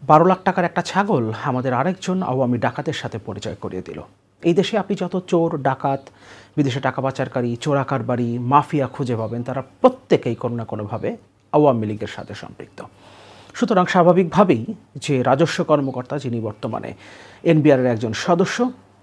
12 লাখ টাকার একটা ছাগল আমাদের আরেকজন আওয়ামী ডাকাতের সাথে পরিচয় করিয়ে দিল। এই দেশে আপনি যত চোর, ডাকাত, বিদেশে টাকা পাচারকারী, চোরাকারবারি, মাফিয়া খুঁজে পাবেন, তারা প্রত্যেকেই কোনো না কোনোভাবে আওয়ামী লীগের সাথে সম্পৃক্ত। সুতরাং স্বাভাবিকভাবেই যে রাজস্ব কর্মকর্তা, যিনি বর্তমানে এনবিআরের একজন সদস্য,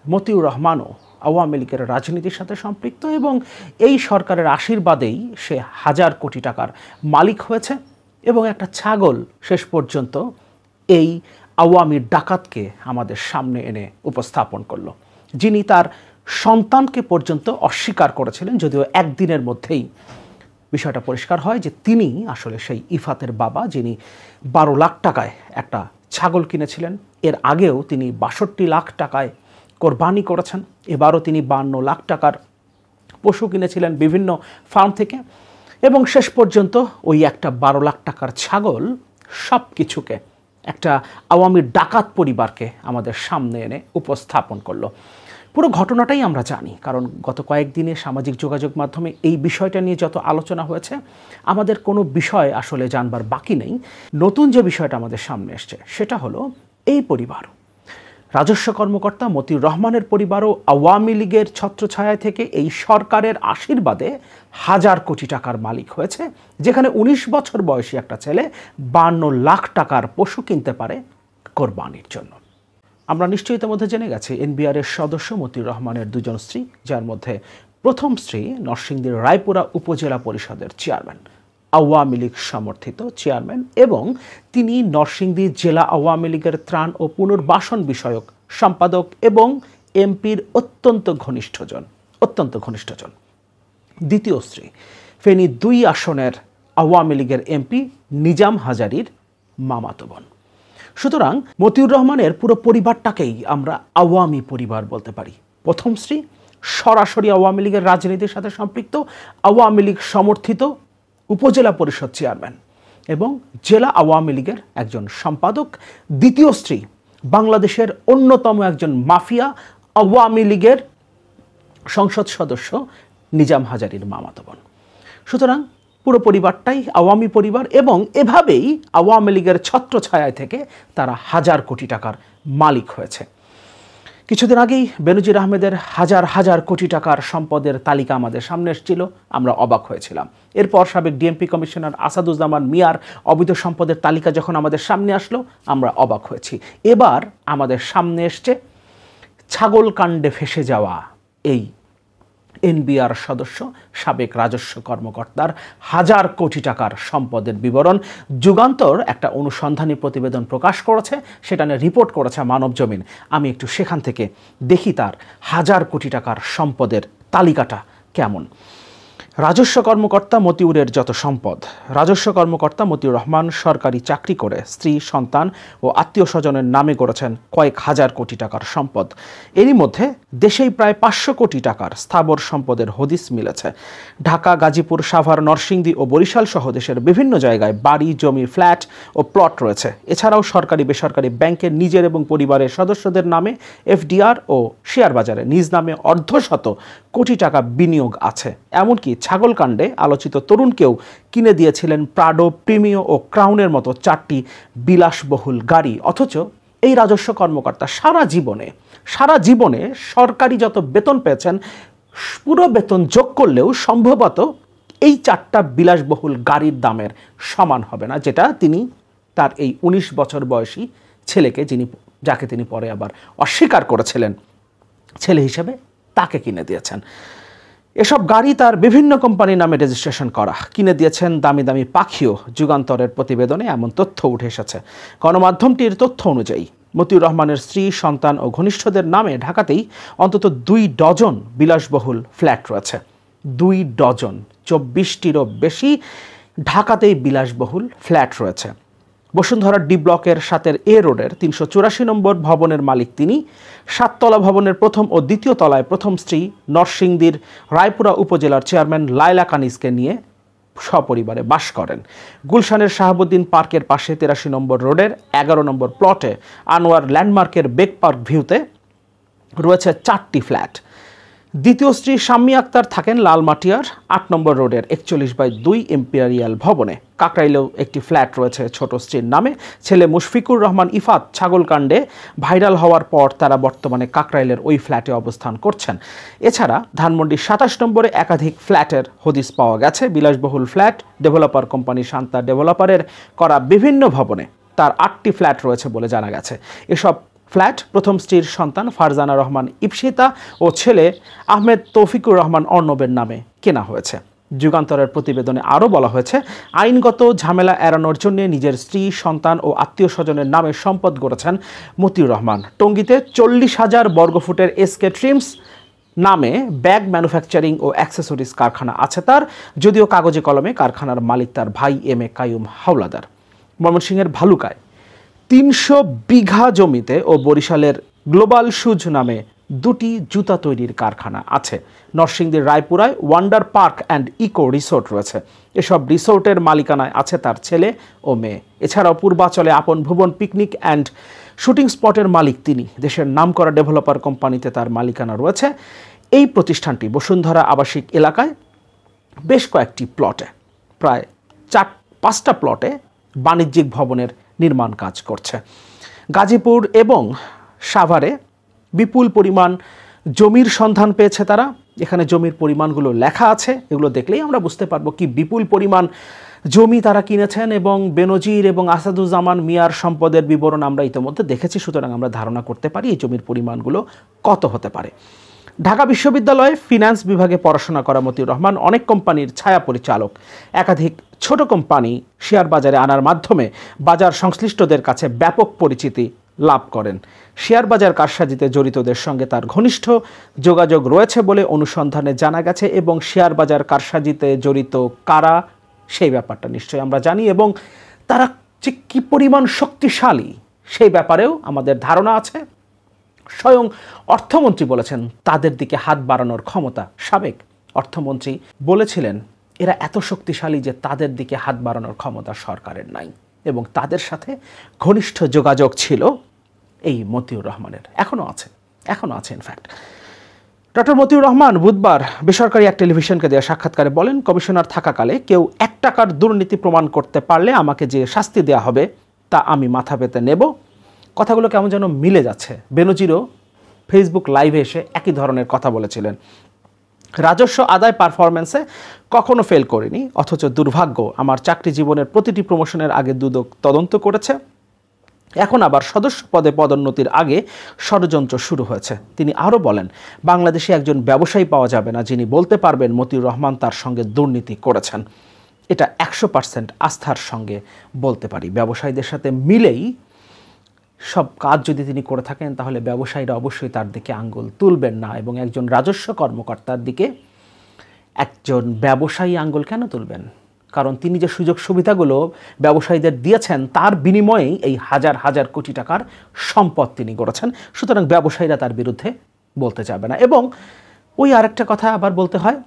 মতিউর রহমানও আওয়ামী লীগের রাজনীতির সাথে সম্পৃক্ত এবং এই সরকারের আশীর্বাদেই সে হাজার কোটি টাকার মালিক হয়েছে এবং একটা ছাগল শেষ পর্যন্ত এই আওয়ামী ডাকাতকে আমাদের সামনে এনে উপস্থাপন করলো, যিনি তার সন্তানকে পর্যন্ত অস্বীকার করেছিলেন, যদিও একদিনের মধ্যেই বিষয়টা পরিষ্কার হয় যে তিনি আসলে সেই ইফাতের বাবা, যিনি 12 লাখ টাকায় একটা ছাগল কিনেছিলেন। এর আগেও তিনি 62 লাখ টাকায় কোরবানি করেছেন। এবারও তিনি 52 লাখ টাকার পশু কিনেছিলেন বিভিন্ন ফার্ম থেকে এবং শেষ পর্যন্ত ওই একটা 12 লাখ টাকার ছাগল সব কিছুকে একটা আওয়ামী ডাকাত পরিবারকে আমাদের সামনে এনে উপস্থাপন করলো। পুরো ঘটনাটাই আমরা জানি, কারণ গত কয়েকদিনে সামাজিক যোগাযোগ মাধ্যমে এই বিষয়টা নিয়ে যত আলোচনা হয়েছে, আমাদের কোনো বিষয় আসলে জানবার বাকি নেই। নতুন যে বিষয়টা আমাদের সামনে এসছে সেটা হলো এই পরিবার, রাজস্ব কর্মকর্তা মতিউর রহমানের পরিবারও আওয়ামী লীগের ছত্রছায়ায় থেকে এই সরকারের আশীর্বাদে হাজার কোটি টাকার মালিক হয়েছে, যেখানে 19 বছর বয়সী একটা ছেলে 52 লাখ টাকার পশু কিনতে পারে কোরবানির জন্য। আমরা নিশ্চয়ই ইতিমধ্যে জেনে গেছি এনবিআরের সদস্য মতিউর রহমানের দুজন স্ত্রী, যার মধ্যে প্রথম স্ত্রী নরসিংদীর রায়পুরা উপজেলা পরিষদের চেয়ারম্যান, আওয়ামী লীগ সমর্থিত চেয়ারম্যান, এবং তিনি নরসিংদী জেলা আওয়ামী লীগের ত্রাণ ও পুনর্বাসন বিষয়ক সম্পাদক এবং এমপির অত্যন্ত ঘনিষ্ঠজন। দ্বিতীয় স্ত্রী ফেনী 2 আসনের আওয়ামী লীগের এমপি নিজাম হাজারীর মামাতো বোন। সুতরাং মতিউর রহমানের পুরো পরিবারটাকেই আমরা আওয়ামী পরিবার বলতে পারি। প্রথম স্ত্রী সরাসরি আওয়ামী লীগের রাজনীতির সাথে সম্পৃক্ত, আওয়ামী লীগ সমর্থিত উপজেলা পরিষদ চেয়ারম্যান এবং জেলা আওয়ামী লীগের একজন সম্পাদক। দ্বিতীয় স্ত্রী বাংলাদেশের অন্যতম একজন মাফিয়া, আওয়ামী লীগের সংসদ সদস্য নিজাম হাজারীর মামাতো বোন। সুতরাং পুরো পরিবারটাই আওয়ামী পরিবার এবং এভাবেই আওয়ামী লীগের ছত্রছায়ায় থেকে তারা হাজার কোটি টাকার মালিক হয়েছে। কিছুদিন আগেই বেনজির আহমেদের হাজার হাজার কোটি টাকার সম্পদের তালিকা আমাদের সামনে এসেছিল, আমরা অবাক হয়েছিলাম। এরপর সাবেক ডিএমপি কমিশনার আসাদুজ্জামান মিয়ার অবৈধ সম্পদের তালিকা যখন আমাদের সামনে আসলো, আমরা অবাক হয়েছি। এবার আমাদের সামনে এসছে ছাগল কাণ্ডে ফেসে যাওয়া এই এনবিআর সদস্য, সাবেক রাজস্ব কর্মকর্তার হাজার কোটি টাকার সম্পদের বিবরণ। যুগান্তর একটা অনুসন্ধানী প্রতিবেদন প্রকাশ করেছে, সেটা নিয়ে রিপোর্ট করেছে মানবজমিন। আমি একটু সেখান থেকে দেখি তার হাজার কোটি টাকার সম্পদের তালিকাটা কেমন। রাজস্ব কর্মকর্তা মতিউরের যত সম্পদ। রাজস্ব কর্মকর্তা মতিউর রহমান সরকারি চাকরি করে স্ত্রী, সন্তান ও আত্মীয় স্বজনের নামে করেছেন কয়েক হাজার কোটি টাকার সম্পদ। এরই মধ্যে দেশেই প্রায় 500 কোটি টাকার স্থাবর সম্পদের হদিস মিলেছে। ঢাকা, গাজীপুর, সাভার, নরসিংদী ও বরিশাল সহ দেশের বিভিন্ন জায়গায় বাড়ি, জমি, ফ্ল্যাট ও প্লট রয়েছে। এছাড়াও সরকারি বেসরকারি ব্যাংকের নিজের এবং পরিবারের সদস্যদের নামে এফডিআর ও শেয়ার বাজারে নিজ নামে অর্ধশত কোটি টাকা বিনিয়োগ আছে। এমনকি ছাগল কাণ্ডে আলোচিত তরুণকেও কিনে দিয়েছিলেন প্রাডো, প্রিমিও ও ক্রাউনের মতো 4টি বিলাসবহুল গাড়ি। অথচ এই রাজস্ব কর্মকর্তা সারা জীবনে সরকারি যত বেতন পেয়েছেন, পুরো বেতন যোগ করলেও সম্ভবত এই 4টা বিলাসবহুল গাড়ির দামের সমান হবে না, যেটা তিনি তার এই 19 বছর বয়সী ছেলেকে, যাকে তিনি পরে আবার অস্বীকার করেছিলেন ছেলে হিসেবে, তাকে কিনে দিয়েছেন। এসব গাড়ি তার বিভিন্ন কোম্পানির নামে রেজিস্ট্রেশন করা। কিনে দিয়েছেন দামি দামি পাখিও। যুগান্তরের প্রতিবেদনে এমন তথ্য উঠে এসেছে। গণমাধ্যমটির তথ্য অনুযায়ী মতিউর রহমানের স্ত্রী, সন্তান ও ঘনিষ্ঠদের নামে ঢাকাতেই অন্তত 2 ডজন বিলাসবহুল ফ্ল্যাট রয়েছে। 2 ডজন, 24টিরও বেশি ঢাকাতেই বিলাসবহুল ফ্ল্যাট রয়েছে। বসুন্ধরা ডি ব্লকের 7 এ রোডের 384 নম্বর ভবনের মালিক তিনি। 7 তলা ভবনের প্রথম ও দ্বিতীয় তলায় প্রথম স্ত্রী নরসিংদীর রায়পুরা উপজেলার চেয়ারম্যান লায়লা কানিজকে নিয়ে সপরিবারে বাস করেন। গুলশানের শাহাবুদ্দিন পার্কের পাশে 83 নম্বর রোডের 11 নম্বর প্লটে আনোয়ার ল্যান্ডমার্কের বেক পার্ক ভিউতে রয়েছে 4টি ফ্ল্যাট। দ্বিতীয় স্ত্রী শাম্মী আক্তার থাকেন লালমাটিয়ার 8 নম্বর রোডের 41/2 এম্পিরিয়াল ভবনে। কাকরাইলেও একটি ফ্ল্যাট রয়েছে ছোট স্ত্রীর নামে। ছেলে মুশফিকুর রহমান ইফাত ছাগলকাণ্ডে ভাইরাল হওয়ার পর তারা বর্তমানে কাকরাইলের ওই ফ্ল্যাটে অবস্থান করছেন। এছাড়া ধানমন্ডির 27 নম্বরে একাধিক ফ্ল্যাটের হদিস পাওয়া গেছে। বিলাসবহুল ফ্ল্যাট, ডেভেলপার কোম্পানি শান্তা ডেভেলপারের করা বিভিন্ন ভবনে তার 8টি ফ্ল্যাট রয়েছে বলে জানা গেছে। এসব ফ্ল্যাট প্রথম স্ত্রীর সন্তান ফারজানা রহমান ইপসিতা ও ছেলে আহমেদ তৌফিকুর রহমান অর্ণবের নামে কেনা হয়েছে। যুগান্তরের প্রতিবেদনে আরও বলা হয়েছে, আইনগত ঝামেলা এড়ানোর জন্য নিজের স্ত্রী, সন্তান ও আত্মীয় স্বজনের নামে সম্পদ গড়েছেন মতিউর রহমান। টঙ্গীতে 40,000 বর্গফুটের এসকে ট্রিমস নামে ব্যাগ ম্যানুফ্যাকচারিং ও অ্যাক্সেসরিজ কারখানা আছে তার, যদিও কাগজে কলমে কারখানার মালিক তার ভাই এম এ কাইয়ুম হাওলাদার। ময়মনসিংহের ভালুকায় 300 বিঘা জমিতে ও বরিশালের গ্লোবাল শুজ নামে 2টি জুতা তৈরির কারখানা আছে। নরসিংদীর রায়পুরায় wonder park and eco resort রয়েছে। এসব রিসোর্টের মালিকানায় আছে তার ছেলে ও মেয়ে। এছাড়াও পূর্বাচলে আপন ভুবন পিকনিক অ্যান্ড শুটিং স্পটের মালিক তিনি। দেশের নামকরা ডেভেলপার কোম্পানিতে তার মালিকানা রয়েছে। এই প্রতিষ্ঠানটি বসুন্ধরা আবাসিক এলাকায় বেশ কয়েকটি প্লটে, প্রায় 4-5টা প্লটে বাণিজ্যিক ভবনের নির্মাণ কাজ করছে। গাজীপুর এবং সাভারে বিপুল পরিমাণ জমির সন্ধান পেয়েছে তারা। এখানে জমির পরিমাণগুলো লেখা আছে, এগুলো দেখলেই আমরা বুঝতে পারবো কি বিপুল পরিমাণ জমি তারা কিনেছেন। এবং বেনজির এবং আসাদুজ্জামান মিয়ার সম্পদের বিবরণ আমরা ইতিমধ্যে দেখেছি, সুতরাং আমরা ধারণা করতে পারি এই জমির পরিমাণগুলো কত হতে পারে। ঢাকা বিশ্ববিদ্যালয়ে ফিন্যান্স বিভাগে পড়াশোনা করা মতিউর রহমান অনেক কোম্পানির ছায়া পরিচালক। একাধিক ছোট কোম্পানি শেয়ার বাজারে আনার মাধ্যমে বাজার সংশ্লিষ্টদের কাছে ব্যাপক পরিচিতি লাভ করেন। শেয়ার বাজার কারসাজিতে জড়িতদের সঙ্গে তার ঘনিষ্ঠ যোগাযোগ রয়েছে বলে অনুসন্ধানে জানা গেছে। এবং শেয়ার বাজার কারসাজিতে জড়িত কারা সেই ব্যাপারটা নিশ্চয়ই আমরা জানি, এবং তারা যে কী পরিমাণ শক্তিশালী সেই ব্যাপারেও আমাদের ধারণা আছে। স্বয়ং অর্থমন্ত্রী বলেছেন তাদের দিকে হাত বাড়ানোর ক্ষমতা, সাবেক অর্থমন্ত্রী বলেছিলেন এরা এত শক্তিশালী যে তাদের দিকে হাত বাড়ানোর ক্ষমতা সরকারের নাই। এবং তাদের সাথে ঘনিষ্ঠ যোগাযোগ ছিল এই মতিউর রহমানের, এখনও আছে ইনফ্যাক্ট। ডক্টর মতিউর রহমান বুধবার বেসরকারি এক টেলিভিশনকে দেওয়া সাক্ষাৎকারে বলেন, কমিশনার থাকাকালে কেউ 1 টাকার দুর্নীতি প্রমাণ করতে পারলে আমাকে যে শাস্তি দেওয়া হবে তা আমি মাথা পেতে নেব। কথাগুলো কেমন যেন মিলে যাচ্ছে। বেনজিরও ফেসবুক লাইভে এসে একই ধরনের কথা বলেছিলেন। রাজস্ব আদায় পারফরমেন্সে কখনো ফেল করিনি, অথচ দুর্ভাগ্য আমার চাকরি জীবনের প্রতিটি প্রমোশনের আগে দুদক তদন্ত করেছে। এখন আবার সদস্য পদে পদোন্নতির আগে ষড়যন্ত্র শুরু হয়েছে। তিনি আরও বলেন, বাংলাদেশে একজন ব্যবসায়ী পাওয়া যাবে না যিনি বলতে পারবেন মতিউর রহমান তার সঙ্গে দুর্নীতি করেছেন। এটা 100% আস্থার সঙ্গে বলতে পারি। ব্যবসায়ীদের সাথে মিলেই সব কাজ যদি তিনি করে থাকেন তাহলে ব্যবসায়ীরা অবশ্যই তার দিকে আঙ্গুল তুলবেন না। এবং একজন রাজস্ব কর্মকর্তার দিকে একজন ব্যবসায়ী আঙ্গুল কেন তুলবেন? কারণ তিনি যে সুযোগ সুবিধাগুলো ব্যবসায়ীদের দিয়েছেন তার বিনিময়েই এই হাজার হাজার কোটি টাকার সম্পদ তিনি গড়েছেন। সুতরাং ব্যবসায়ীরা তার বিরুদ্ধে বলতে যাবে না। এবং ওই আরেকটা কথা আবার বলতে হয়,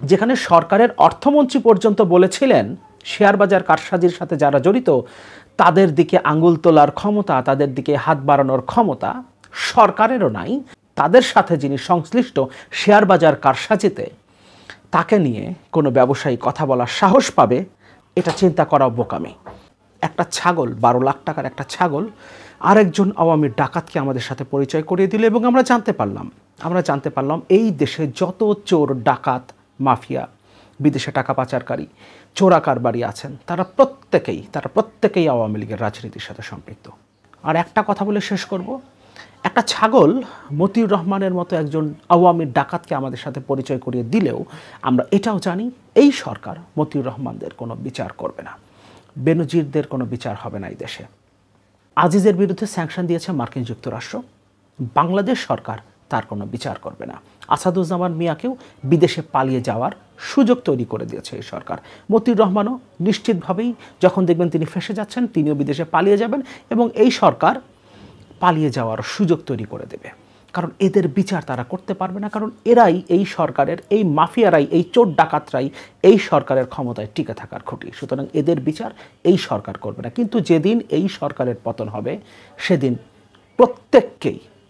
যেখানে সরকারের অর্থমন্ত্রী পর্যন্ত বলেছিলেন শেয়ার বাজার কারসাজির সাথে যারা জড়িত তাদের দিকে আঙ্গুল তোলার ক্ষমতা, তাদের দিকে হাত বাড়ানোর ক্ষমতা সরকারেরও নাই, তাদের সাথে যিনি সংশ্লিষ্ট শেয়ার বাজার কারসাজিতে তাকে নিয়ে কোনো ব্যবসায়ী কথা বলার সাহস পাবে, এটা চিন্তা করা বোকামি। একটা ছাগল, 12 লাখ টাকার একটা ছাগল আরেকজন আওয়ামী ডাকাতকে আমাদের সাথে পরিচয় করিয়ে দিল। এবং আমরা জানতে পারলাম এই দেশে যত চোর, ডাকাত, মাফিয়া, বিদেশে টাকা পাচারকারী, চোরাকারবারি আছেন তারা প্রত্যেকেই আওয়ামী লীগের রাজনীতির সাথে সম্পৃক্ত। আর একটা কথা বলে শেষ করব, একটা ছাগল মতিউর রহমানের মতো একজন আওয়ামী ডাকাতকে আমাদের সাথে পরিচয় করিয়ে দিলেও আমরা এটাও জানি এই সরকার মতিউর রহমানদের কোনো বিচার করবে না, বেনজিরদের কোনো বিচার হবে না এই দেশে। আজিজের বিরুদ্ধে স্যাংশন দিয়েছে মার্কিন যুক্তরাষ্ট্র, বাংলাদেশ সরকার তার কোনো বিচার করবে না। আসাদুজ্জামান মিয়াকেও বিদেশে পালিয়ে যাওয়ার সুযোগ তৈরি করে দিয়েছে এই সরকার। মতিউর রহমানও নিশ্চিতভাবেই যখন দেখবেন তিনি ফেঁসে যাচ্ছেন তিনিও বিদেশে পালিয়ে যাবেন এবং এই সরকার পালিয়ে যাওয়ার সুযোগ তৈরি করে দেবে। কারণ এদের বিচার তারা করতে পারবে না, কারণ এরাই এই সরকারের, এই মাফিয়ারাই, এই চোর ডাকাতরাই এই সরকারের ক্ষমতায় টিকে থাকার খুঁটি। সুতরাং এদের বিচার এই সরকার করবে না। কিন্তু যেদিন এই সরকারের পতন হবে সেদিন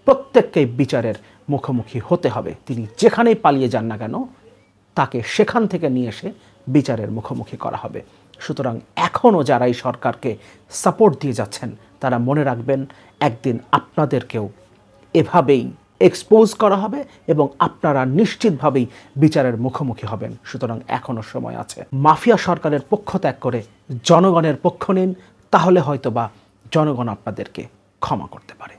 প্রত্যেককেই বিচারের মুখোমুখি হতে হবে। তিনি যেখানেই পালিয়ে যান না কেন তাকে সেখান থেকে নিয়ে এসে বিচারের মুখোমুখি করা হবে। সুতরাং এখনও যারা এই সরকারকে সাপোর্ট দিয়ে যাচ্ছেন তারা মনে রাখবেন একদিন আপনাদেরকেও এভাবেই এক্সপোজ করা হবে এবং আপনারা নিশ্চিতভাবেই বিচারের মুখোমুখি হবেন। সুতরাং এখনও সময় আছে। মাফিয়া সরকারের পক্ষ ত্যাগ করে জনগণের পক্ষ নিন, তাহলে হয়তোবা জনগণ আপনাদেরকে ক্ষমা করতে পারে।